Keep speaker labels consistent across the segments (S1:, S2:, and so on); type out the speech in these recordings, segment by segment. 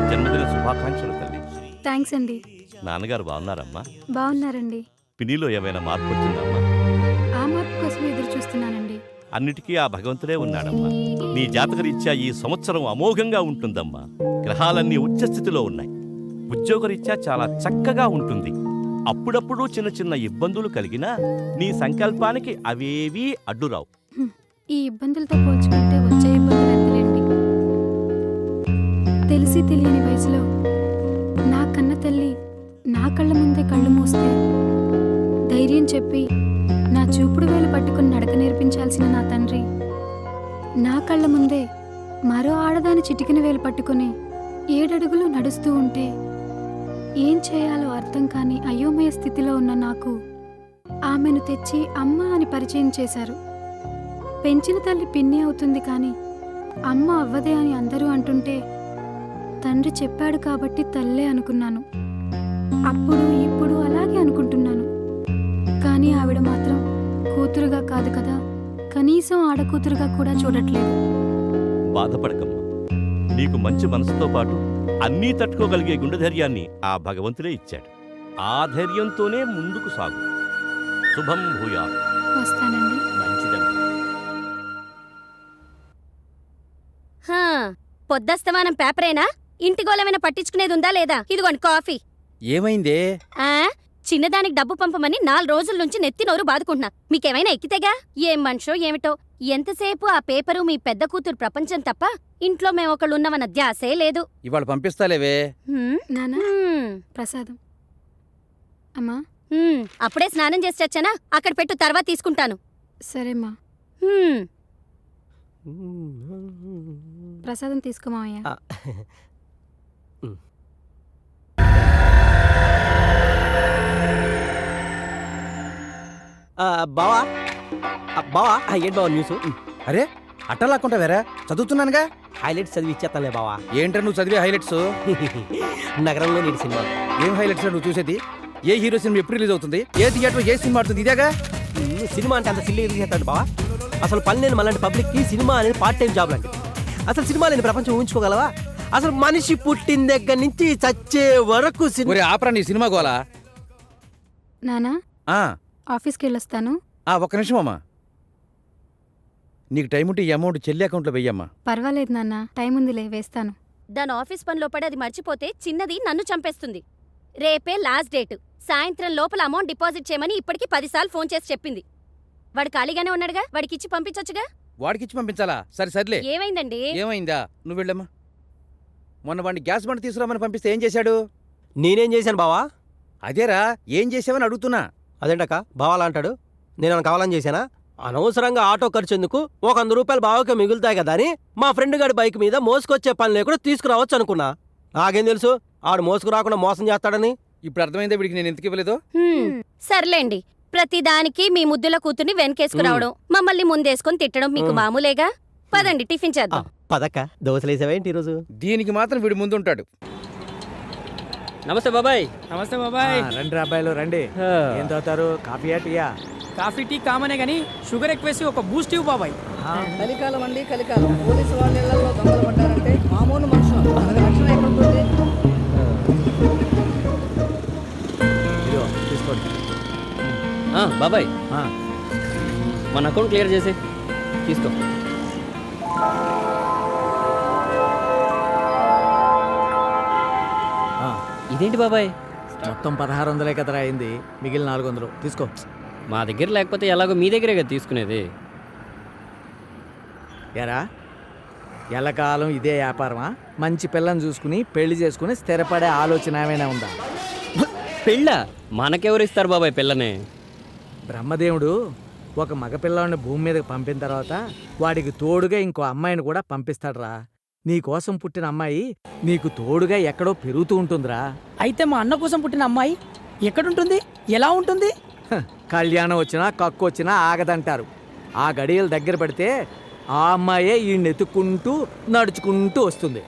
S1: జన్మదిన శుభాకాంక్షలు తల్లి.
S2: థ్యాంక్స్ అండి.
S1: నాన్నగారు బాగున్నారమ్మా?
S2: బాగున్నారండి.
S1: పినిలో ఏమైనా మార్పు వచ్చిందమ్మా?
S2: ఆ మార్పు కోసం ఎదురు చూస్తున్నానండి.
S1: అన్నిటికీ ఆ భగవంతుడే ఉన్నాడమ్మా. నీ జాతకరీత్యా ఈ సంవత్సరం అమోఘంగా ఉంటుందమ్మా. గ్రహాలన్నీ ఉచ్చస్థితిలో ఉన్నాయి. ఉద్యోగరీత్యా చాలా చక్కగా ఉంటుంది. అప్పుడప్పుడు చిన్న చిన్న ఇబ్బందులు కలిగినా నీ సంకల్పానికి అవేవీ అడ్డురావు.
S2: ఈ ఇబ్బందులతో పోల్చుకుంటే వచ్చే ఇబ్బందులు ఎంతలేండి. తెలిసి తెలియని వయసులో నా కన్న తల్లి నా కళ్ళ ముందే కళ్ళు మూస్తే ధైర్యం చెప్పి నా చూపుడు వేలు పట్టుకుని నడక నేర్పించాల్సిన నా తండ్రి నా కళ్ళ ముందే మరో ఆడదాని చిటికిన వేలు పట్టుకుని 7 అడుగులు నడుస్తూ ఉంటే ఏం చేయాలో అర్థం కాని అయోమయ స్థితిలో ఉన్న నాకు ఆమెను తెచ్చి అమ్మ అని పరిచయం చేశారు. పెంచిన తల్లి పిన్ని అవుతుంది కానీ అమ్మ అవ్వదే అని అందరూ అంటుంటే తండ్రి చెప్పాడు కాబట్టి తల్లే అనుకున్నాను. అప్పుడు ఇప్పుడు అలాగే అనుకుంటున్నాను. కానీ ఆవిడ మాత్రం కూతురుగా కాదు కదా, కనీసం ఆడకూతురుగా కూడా చూడట్లేదు.
S1: బాధపడకమ్మా. నీకు మంచి మనసుతో పాటు అన్నీ తట్టుకోగలిగే గుండె ధైర్యాన్ని ఆ భగవంతుడే ఇచ్చాడు. ఆ ధైర్యంతోనే ముందుకు సాగు. శుభం భూయా.
S2: వస్తానండి.
S1: మంచిదమ్మా.
S3: పొద్దస్తమానం పేపరేనా? ఇంటి గోళమైనా పట్టించుకునేది ఉందా లేదా? ఇదిగోండి కాఫీ.
S4: ఏమైందే?
S3: చిన్నదానికి డబ్బు పంపమని 4 రోజుల నుంచి నెత్తి నోరు బాదుకుంటున్నా. మీకేమైనా ఎక్కితేగా? ఏం మనిషో ఏమిటో. ఎంతసేపు ఆ పేపరు మీ పెద్ద కూతురు ప్రపంచం తప్ప ఇంట్లో మేమొకళ్ళు ఉన్నవన్న ధ్యాసే లేదు.
S4: ఇవాళ పంపిస్తాలేవే.
S2: నానా ప్రసాదం. అమ్మా
S3: అప్పుడే స్నానం చేసి వచ్చానా? అక్కడ పెట్టు, తర్వాత తీసుకుంటాను.
S2: సరేమ్మా. ప్రసాదం తీసుకోమావయ్యా.
S5: బావా బావా ఏంటి బావా న్యూస్?
S4: అరే అట్టలాక్కుంటా వేరా, చదువుతున్నానుగా.
S5: హైలైట్స్ చదివి ఇచ్చేస్తానులే బావా.
S4: ఏంట్రా నువ్వు చదివే హైలైట్స్?
S5: నగరంలో నీటి సినిమా.
S4: ఏం హైలైట్స్ నువ్వు చూసేది? ఏ హీరో సినిమా ఎప్పుడు రిలీజ్ అవుతుంది? ఏ థియేటర్ ఏ సినిమా ఆడుతుంది? ఇదేగా
S5: సినిమా అంటే అంత సిల్లీ ఎందుకు చేస్తాడు బావా? అసలు పని లేని మళ్ళీ పబ్లిక్కి సినిమా అనేది పార్ట్ టైం జాబ్ లాంటిది. అసలు సినిమా లేని ప్రపంచం ఊహించుకోగలవా? అసలు మనిషి పుట్టిన దగ్గర నుంచి చచ్చే వరకు
S4: ఆపరా నీ సినిమా గోలా.
S2: నానా ఆఫీస్కి వెళ్ళొస్తాను.
S4: ఒక్క నిమిషం అమ్మా. నీకు టైం ఉంటే ఈ అమౌంట్ చెల్లి అకౌంట్లో వెయ్యమ్మా.
S2: పర్వాలేదు నాన్న, టైం ఉందిలే, వేస్తాను.
S3: దాని ఆఫీస్ పనిలో పడి అది మర్చిపోతే చిన్నది నన్ను చంపేస్తుంది. రేపే లాస్ట్ డేట్. సాయంత్రం లోపల అమౌంట్ డిపాజిట్ చేయమని ఇప్పటికి 10 సార్లు ఫోన్ చేసి చెప్పింది. వాడు ఖాళీగానే ఉన్నాడుగా, వాడికిచ్చి పంపించొచ్చుగా.
S4: వాడికిచ్చి పంపించాలా? సర్లే.
S3: ఏమైందండి?
S4: ఏమైందా? నువ్వు వెళ్ళమ్మా. మొన్న వాడిని గ్యాస్ బండి తీసుకురామని పంపిస్తే ఏం చేశాడు?
S5: నేనేం చేశాను బావా?
S4: అదేరా, ఏం చేసావని అడుగుతున్నా.
S5: అదేంటక్క బావాలా అంటాడు? నేను కావాలని చేశానా? అనవసరంగా ఆటో ఖర్చు ఎందుకు, 100 రూపాయలు బావకే మిగులుతాయి కదా అని మా ఫ్రెండ్ గారి బైక్ మీద మోసుకొచ్చే పని లేకుండా తీసుకురావచ్చు అనుకున్నా. నాకేం తెలుసు ఆడు మోసుకురాకుండా మోసం చేస్తాడని.
S4: ఇప్పుడు అర్థమైందా వీడికి నేను ఎందుకు ఇవ్వలేదు?
S3: సర్లేండి, ప్రతిదానికి మీ ముద్దుల కూతుర్ని వెనకేసుకురావడం, మమ్మల్ని ముందేసుకొని తిట్టడం మీకు మామూలేగా. పదండి టిఫిన్ చేద్దాం.
S5: పదక్క, దోశలేసావేంటి ఈరోజు?
S4: దీనికి మాత్రం వీడి ముందుంటాడు.
S6: నమస్తే బాబాయ్.
S7: నమస్తే బాబాయ్.
S8: రండి అబ్బాయిలు రండి. ఏం తాగుతారు? కాఫీయా టీయా?
S7: కాఫీ టీ కామనే గానీ షుగర్ ఎక్కువేసి ఒక బూస్ట్ ఇవ్వు బాబాయ్.
S9: కలికాలం అండి, కలికాలం. పోలీసు వాళ్ళ ఇళ్లలో దొంగలు పడ్డారంటే మామూలు మనుషులు రక్షణ ఎక్కడుంటుంది?
S8: తీసుకోండి
S6: బాబాయ్, మన అకౌంట్ క్లియర్ చేసి తీసుకో. ఇదేంటి బాబాయ్?
S8: మొత్తం 1600 కదరా అయింది, మిగిలిన 400 తీసుకో.
S6: మా దగ్గర లేకపోతే ఎలాగో మీ దగ్గరే కదా తీసుకునేది.
S8: ఎరా ఎల్లకాలం ఇదే వ్యాపారమా? మంచి పిల్లని చూసుకుని పెళ్లి చేసుకుని స్థిరపడే ఆలోచన ఏమైనా ఉందా?
S6: పెళ్ళ మనకెవరు ఇస్తారు బాబాయ్ పిల్లని?
S8: బ్రహ్మదేవుడు ఒక మగపిల్లాడిని భూమి మీదకి పంపిన తర్వాత వాడికి తోడుగా ఇంకో అమ్మాయిని కూడా పంపిస్తాడురా. నీకోసం పుట్టిన అమ్మాయి నీకు తోడుగా ఎక్కడో పెరుగుతూ ఉంటుందిరా.
S7: అయితే మా అన్న కోసం పుట్టిన అమ్మాయి ఎక్కడుంటుంది? ఎలా ఉంటుంది?
S8: కళ్యాణం వచ్చినా కక్కు వచ్చినా ఆగదంటారు. ఆ గడియలు దగ్గర పడితే ఆ అమ్మాయే ఈ నెతుక్కుంటూ నడుచుకుంటూ వస్తుంది.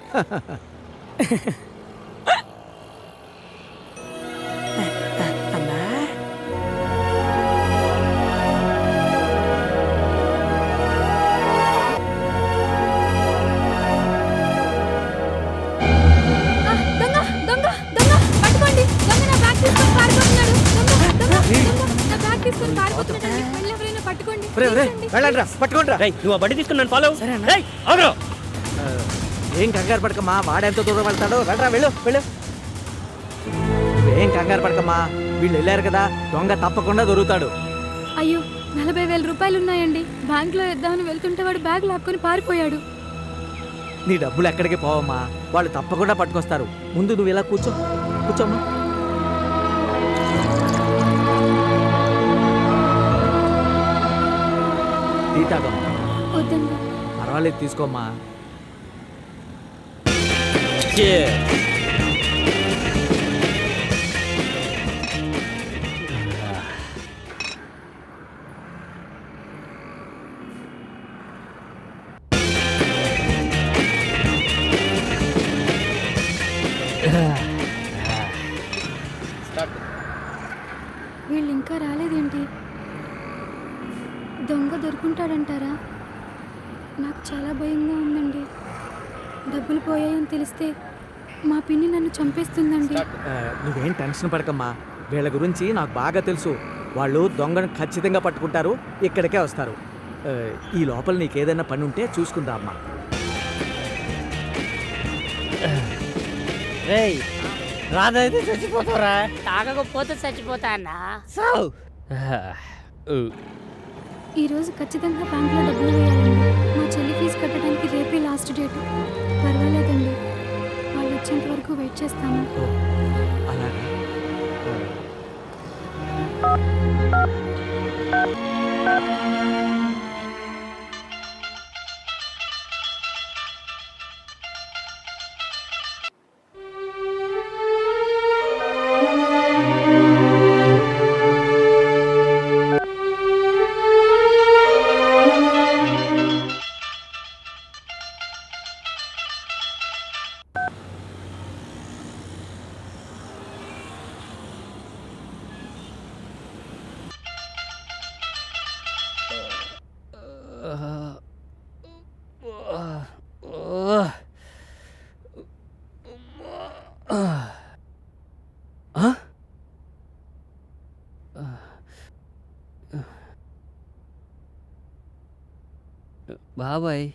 S8: వెళ్ళండి రా, పట్టుకోండి రా.
S6: రేయ్, నువ్వు ఆ బండి తీసుకుని నన్ను ఫాలో
S7: సరేనా?
S6: రేయ్, ఆగురా.
S8: ఏం కంగారు పడకమ్మా, వాడెంత దూరం వెళ్తాడో వెళ్ళరా, వెళ్ళు వెళ్ళు. ఏం కంగారు పడకమ్మా, వీళ్ళు వెళ్ళారు కదా, దొంగ తప్పకుండా దొరుకుతాడు.
S2: అయ్యో 40,000 రూపాయలు ఉన్నాయండి. బ్యాంక్లో వేద్దామని వెళ్తుంటే వాడు బ్యాగ్ లాక్కొని పారిపోయాడు.
S8: నీ డబ్బులు ఎక్కడికి పోవమ్మా, వాళ్ళు తప్పకుండా పట్టుకొస్తారు. ముందు నువ్వు ఇలా కూర్చోమ్మా. టీ తాగమ్మా.
S2: వద్దండి.
S8: పర్వాలేదు, తీసుకోమ్మా.
S2: వీళ్ళు ఇంకా రాలేదేంటి? దొంగ దొరుకుంటాడంటారా? నాకు చాలా భయంగా ఉందండి. డబ్బులు పోయాయని తెలిస్తే మా పిన్ని నన్ను చంపేస్తుందండి.
S8: నువ్వేం టెన్షన్ పడకమ్మా, వీళ్ళ గురించి నాకు బాగా తెలుసు. వాళ్ళు దొంగను ఖచ్చితంగా పట్టుకుంటారు, ఇక్కడికే వస్తారు. ఈ లోపల నీకేదైనా పని ఉంటే చూసుకుందా అమ్మా.
S7: రేయ్, రాదైతే చచ్చిపోతారా?
S10: తాగకపోతే చచ్చిపోతా అన్నా.
S7: సావ్.
S2: ఈరోజు ఖచ్చితంగా బ్యాంక్లో డబ్బులు వేయాలండి. మా చెల్లి ఫీజు కట్టడానికి రేపే లాస్ట్ డేట్. పర్వాలేదండి, వాళ్ళు వచ్చేంత వరకు వెయిట్ చేస్తాను.
S8: అలాగా.
S6: బాబాయ్,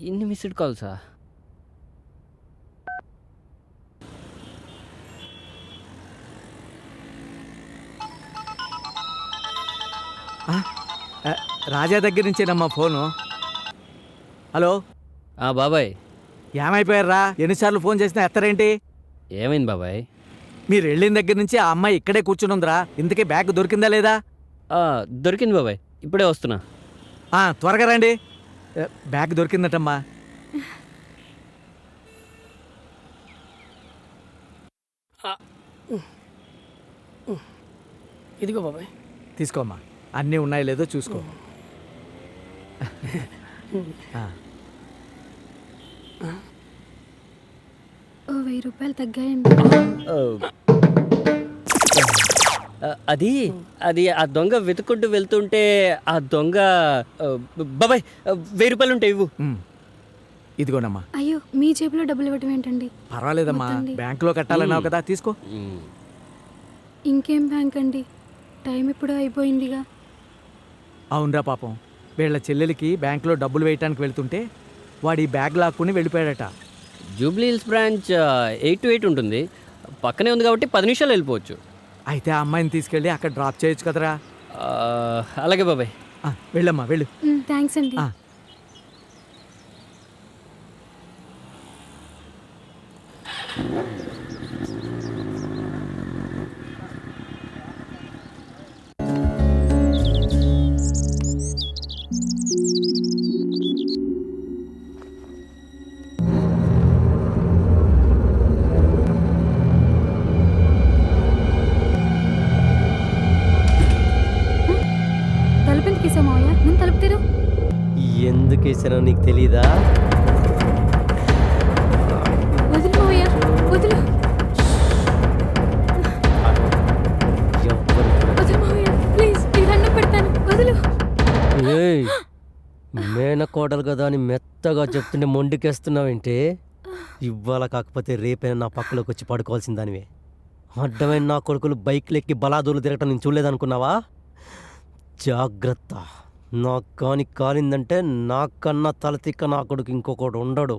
S6: ఇన్ని మిస్డ్ కాల్సా?
S8: రాజా దగ్గర నుంచేనమ్మా ఫోను. హలో
S6: బాబాయ్,
S8: ఏమైపోయారా? ఎన్నిసార్లు ఫోన్ చేసినా ఎత్తరేంటి?
S6: ఏమైంది బాబాయ్?
S8: మీరు వెళ్ళిన దగ్గర నుంచి ఆ అమ్మాయి ఇక్కడే కూర్చునుందిరా. ఇంతకీ బ్యాగ్ దొరికిందా లేదా?
S6: దొరికింది బాబాయ్, ఇప్పుడే వస్తున్నా.
S8: త్వరగా రండి. బ్యాగ్ దొరికిందటమ్మా.
S7: ఇదిగో బాబాయ్.
S8: తీసుకోమ్మా, అన్నీ ఉన్నాయో లేదో చూసుకో.
S2: ఓ 1000 రూపాయలు తగ్గాయండి.
S6: అది అది ఆ దొంగ వెతుకుంటూ వెళ్తుంటే ఆ దొంగ బాబాయ్ 1000 రూపాయలు ఉంటాయి, ఇవ్వు.
S8: ఇదిగోనమ్మా.
S2: అయ్యో, మీ జేబులో డబ్బులు ఇవ్వటం ఏంటండి?
S8: పర్వాలేదమ్మా,
S2: వద్దండి.
S8: బ్యాంకులో కట్టాలన్నావు కదా, తీసుకో.
S2: ఇంకేం బ్యాంక్ అండి, టైం ఇప్పుడు అయిపోయిందిగా.
S8: అవునరా పాపం, వీళ్ళ చెల్లెలికి బ్యాంకులో డబ్బులు వేయటానికి వెళ్తుంటే వాడి బ్యాగ్ లాక్కుని వెళ్ళిపోయాడట.
S6: జూబ్లీ హిల్స్ బ్రాంచ్ 8 to 8 ఉంటుంది, పక్కనే ఉంది కాబట్టి 10 నిమిషాలు వెళ్ళిపోవచ్చు.
S8: అయితే ఆ అమ్మాయిని తీసుకెళ్ళి అక్కడ డ్రాప్ చేయొచ్చు కదరా.
S6: అలాగే బాబాయ్.
S8: వెళ్ళమ్మా, వెళ్ళు.
S2: థ్యాంక్స్ అండి. తలుపెందుకు వేసావు మావయ్య? ముందు తలుపు తెరు.
S5: ఎందుకు వేసానో నీకు తెలీదా?
S2: వదిలు మావయ్య, వదిలు. వదిలు మావయ్య, ప్లీజ్, నీ దండం పెడతాను, వదిలు.
S5: మేనకోడలు కదా అని మెత్తగా చెప్తుంటే మొండికేస్తున్నావేంటి? ఇవాళ కాకపోతే రేపైనా నా పక్కలోకి వచ్చి పడుకోవాల్సిన దానివే. అడ్డమైన నా కొడుకులు బైక్లెక్కి బలాదూలు తిరగటం నేను చూడలేదనుకున్నావా? జాగ్రత్త. నాకు కాని కాలిందంటే నాకన్నా తలతిక్క నా కొడుకు ఇంకొకడు ఉండడు.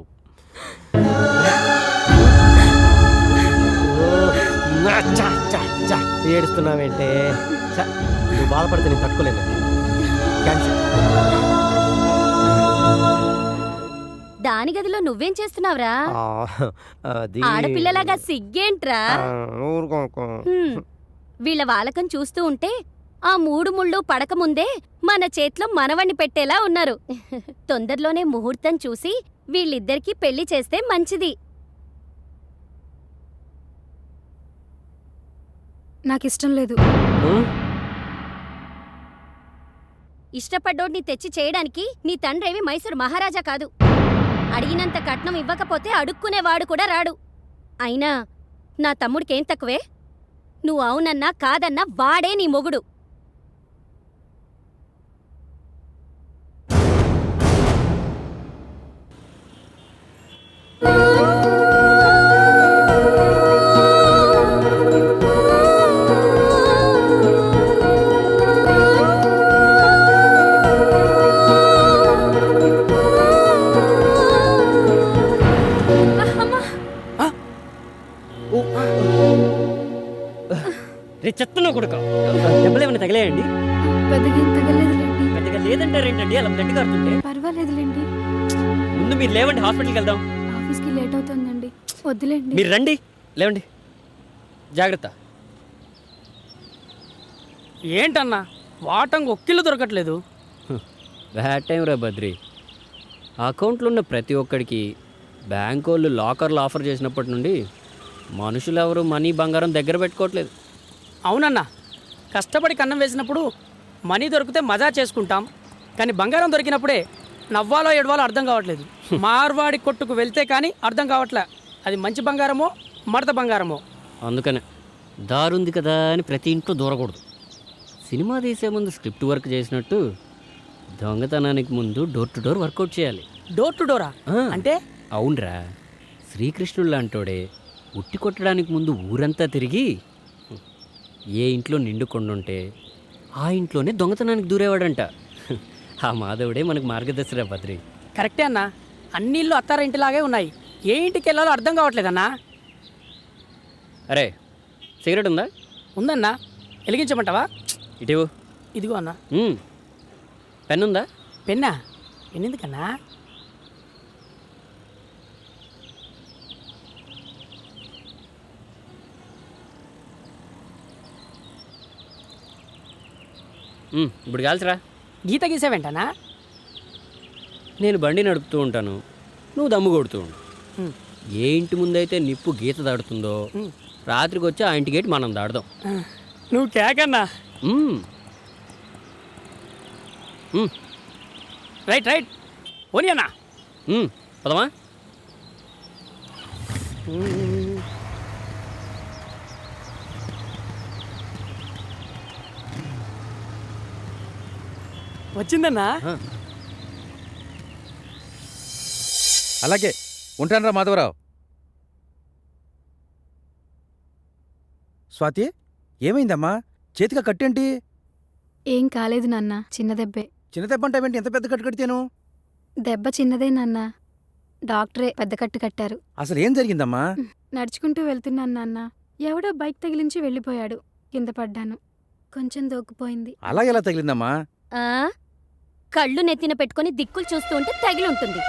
S5: ఏడుస్తున్నావేంటే? నువ్వు బాధపడితే నేను తట్టుకోలేను. క్యాన్సిల్.
S3: దాని గదిలో నువ్వేం చేస్తున్నావురా?
S5: అది
S3: ఆడపిల్లలాగా సిగ్గేంట్రా?
S5: ఊరుకోకో.
S3: వీళ్ళ వాలకం చూస్తూ ఉంటే ఆ 3 ముళ్ళు పడక ముందే మన చేతిలో మనవణ్ణి పెట్టేలా ఉన్నారు. తొందరలోనే ముహూర్తం చూసి వీళ్ళిద్దరికీ పెళ్లి చేస్తే మంచిది.
S2: నాకిష్టం లేదు.
S3: ఇష్టపడ్డోడిని తెచ్చి చేయడానికి నీ తండ్రేవి మైసూరు మహారాజా కాదు. అడిగినంత కట్నం ఇవ్వకపోతే అడుక్కునేవాడు కూడా రాడు. అయినా నా తమ్ముడికేం తక్కువే? నువ్వు అవునన్నా కాదన్నా వాడే నీ మొగుడు.
S6: రే చెత్తను కొడుక, దెబ్బలు ఏమైనా తగిలేయండి?
S2: పెద్దగా ఏం తగలేదులేండి.
S6: పెద్దగా లేదంటారేంటండి అలా బ్లడ్ కారుతుంటే?
S2: పర్వాలేదులేండి.
S6: ముందు మీరు లేవండి, హాస్పిటల్కి వెళ్దాం.
S2: ఆఫీస్కి లేట్ అవుతుందండి. వద్దులేండి.
S6: మీరు రండి, లేవండి. జాగ్రత్త.
S7: ఏంటన్నా వాటంగా ఒక్కిళ్ళు దొరకట్లేదు.
S6: బ్యాడ్ టైం రా బద్రి. అకౌంట్లో ఉన్న ప్రతి ఒక్కడికి బ్యాంక్ వాళ్ళు లాకర్లు ఆఫర్ చేసినప్పటి నుండి మనుషులు ఎవరు మనీ బంగారం దగ్గర పెట్టుకోవట్లేదు.
S7: అవునన్నా, కష్టపడి కన్నం వేసినప్పుడు మనీ దొరికితే మజా చేసుకుంటాం, కానీ బంగారం దొరికినప్పుడే నవ్వాలో ఏడవాలో అర్థం కావట్లేదు. మార్వాడి కొట్టుకు వెళ్తే కానీ అర్థం కావట్లే అది మంచి బంగారమో మడత బంగారమో.
S6: అందుకనే దారుంది కదా అని ప్రతి ఇంట్లో దూరకూడదు. సినిమా తీసే ముందు స్క్రిప్ట్ వర్క్ చేసినట్టు దొంగతనానికి ముందు డోర్ టు డోర్ వర్కౌట్ చేయాలి.
S7: డోర్ టు డోరా అంటే?
S6: అవునరా, శ్రీకృష్ణుడు లాంటోడే ఉట్టి కొట్టడానికి ముందు ఊరంతా తిరిగి ఏ ఇంట్లో నిండు కొండుంటే ఆ ఇంట్లోనే దొంగతనానికి దూరేవాడంట. ఆ మాధవుడే మనకు మార్గదర్శిరా బద్రి.
S7: కరెక్టే అన్నా, అన్ని ఇల్లు అత్తారింటిలాగే ఉన్నాయి. ఏ ఇంటికి వెళ్ళాలో అర్థం కావట్లేదన్నా.
S6: అరే సిగరెట్ ఉందా?
S7: ఉందన్నా, వెలిగించమంటావా?
S6: ఇటీవు.
S7: ఇదిగో అన్నా.
S6: పెన్ ఉందా?
S7: పెన్నా? పెన్నెందుకన్నా?
S6: ఇప్పుడు కాల్చరా.
S7: గీత గీసావేంటనా?
S6: నేను బండి నడుపుతూ ఉంటాను, నువ్వు దమ్ము కొడుతూ ఉండు. ఏ ఇంటి ముందైతే నిప్పు గీత దాడుతుందో రాత్రికి వచ్చి ఆ ఇంటి గేట్ మనం దాడదాం.
S7: నువ్వు కేకన్నా. రైట్ రైట్ ఓని అన్నా.
S6: పదమా.
S7: వచ్చిందన్నా.
S4: అలాగే ఉంటానరా మాధవరావు. స్వాతి, ఏమైందమ్మా? చేతిగా కట్టేంటి?
S2: ఏం కాలేదు నాన్న, చిన్న దెబ్బే.
S4: చిన్న దెబ్బ అంటావేంటి? ఎంత పెద్ద కట్టు కడితేను?
S2: దెబ్బ చిన్నదే నాన్న, డాక్టరే పెద్ద కట్టు కట్టారు.
S4: అసలు ఏం జరిగిందమ్మా?
S2: నడుచుకుంటూ వెళ్తున్నాను నాన్న, ఎవడో బైక్ తగిలించి వెళ్ళిపోయాడు. కింద పడ్డాను, కొంచెం దోక్కుపోయింది.
S4: అలా ఎలా తగిలిందమ్మా?
S3: కళ్ళు నెత్తిన పెట్టుకుని దిక్కులు చూస్తూ ఉంటే తగిలుంటుంది.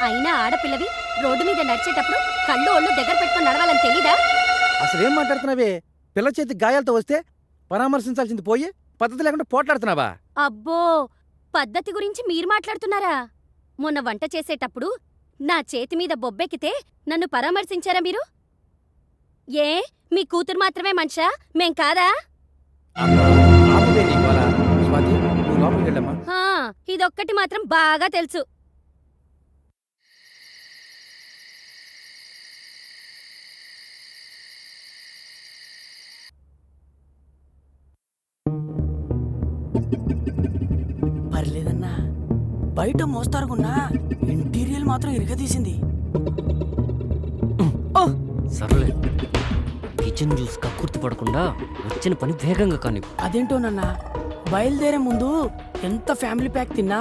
S3: అయినా ఆడపిల్లవి రోడ్డు మీద నడిచేటప్పుడు కళ్ళు ఒళ్ళు దగ్గర పెట్టుకుని నడవాలని తెలీదా?
S4: అసలేం మాట్లాడుతున్నావే? పిల్ల చేతి గాయాలతో వస్తే పరామర్శించాల్సింది పోయి పద్ధతి లేకుండా పోట్లాడుతున్నావా?
S3: అబ్బో, పద్ధతి గురించి మీరు మాట్లాడుతున్నారా? మొన్న వంట చేసేటప్పుడు నా చేతి మీద బొబ్బెక్కితే నన్ను పరామర్శించారా మీరు? ఏ మీ కూతురు మాత్రమే మనిషా, మేం కాదా? ఇదొక్కటి మాత్రం బాగా తెలుసు.
S7: పర్లేదన్నా, బయట మోస్తారుకున్నా ఇంటీరియల్ మాత్రం ఇరగదీసింది.
S6: సర్లే, కిచెన్ జ్యూస్ కక్కుర్తి పడకుండా వచ్చిన పని వేగంగా కానీ.
S7: అదేంటోనన్నా, బయలుదేరే ముందు ఎంత ఫ్యామిలీ ప్యాక్ తిన్నా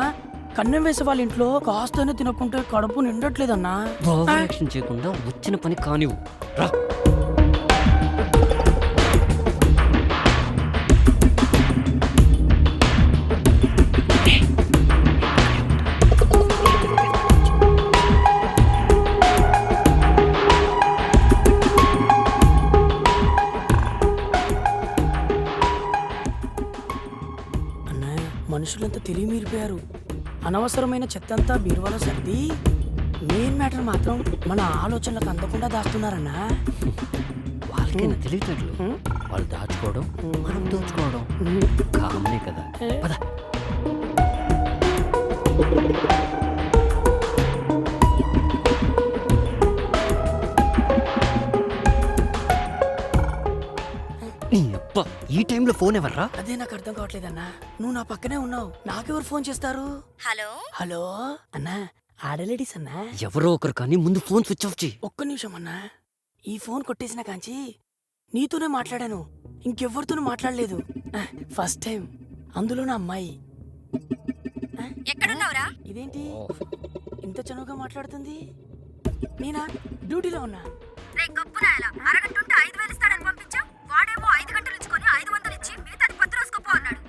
S7: కన్నం వేసే వాళ్ళ ఇంట్లో కాస్తనే తినకుంటే కడుపు నిండట్లేదన్నా.
S6: ఓవర్ యాక్షన్ చేయకుండా వచ్చిన పని కానివ్వు రా.
S7: అన్నయ్య మనుషులంతా తెలివి మీరిపోయారు. అనవసరమైన చెత్తంతా బీరువాలో సర్ది మెయిన్ మ్యాటర్ మాత్రం మన ఆలోచనలకు అందకుండా దాస్తున్నారన్నా.
S6: వాళ్ళకైనా తెలియట్లేదు. వాళ్ళు దాచుకోవడం మనం దోచుకోవడం కామనే కదా. పద. నీ అబ్బా, ఈ టైంలో ఫోన్ ఎవర్రా?
S7: అదే నాకు అర్థం కావట్లేదన్నా. నువ్వు నా పక్కనే ఉన్నావు, నాకెవరు ఫోన్ చేస్తారు?
S3: హలో
S7: హలో అన్నా, ఆడలేడీస్ అన్నా.
S6: ఎవరో ఒకరు కానీ ముందు ఫోన్ స్విచ్ ఆఫ్ చేయి.
S7: ఒక్క నిమిషం అన్నా. ఈ ఫోన్ కొట్టేసిన కాంచి నీతోనే మాట్లాడాను, ఇంకెవ్వరితోనూ మాట్లాడలేదు. ఫస్ట్ టైం, అందులో నా అమ్మాయి.
S3: ఎక్కడున్నావురా?
S7: ఇదేంటి ఇంత చనువుగా మాట్లాడుతుంది? నేనా డ్యూటీలో ఉన్నా.
S3: రే గొప్పనాయలా, అరగంట ఉంటే 5,000 ఇస్తాడని పంపించావు. వాడేమో 5 గంటలు ఇచ్చుకొని 500 ఇచ్చి మిగతాది 10 రోజుకోపో అన్నాడు.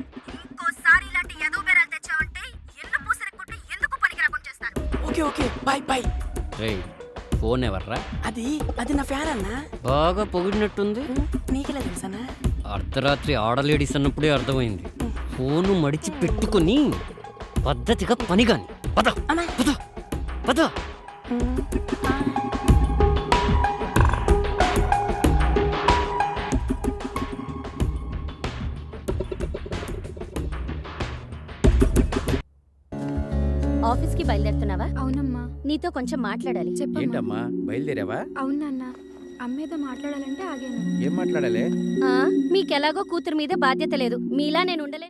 S3: ఇంకోసారి ఇలాంటి ఎదో బేరాలు తెచ్చావంటే ఎల్లు పూసరెక్కుంటే ఎందుకు పనికి రాకుండా చేస్తాను.
S7: Okay okay, bye bye.
S6: రేయ్, ఫోన్ ఎవర్రా?
S7: అది నా ఫ్యాన్ అన్నా.
S6: బాగా పొగిడినట్టుంది.
S7: నీకెలా తెలుసన్నా?
S6: అర్ధరాత్రి ఆడలేడీస్ అన్నప్పుడే అర్థమైంది. ఫోను మడిచి పెట్టుకుని పద్ధతిగా పని కాని. పద
S7: అన్నా.
S6: పద పద.
S3: ఆఫీస్కి బయలుదేరుతున్నావా?
S2: అవునమ్మా.
S3: నీతో కొంచెం మాట్లాడాలి.
S2: చెప్పమ్మా.
S4: ఏంటమ్మా బయలుదేరావా?
S2: అవును నాన్న, అమ్మేదో మాట్లాడాలంటే ఆగాను.
S4: ఏం మాట్లాడాలి?
S3: మీకెలాగో కూతురు మీద బాధ్యత లేదు, మీలా నేను ఉండలేను.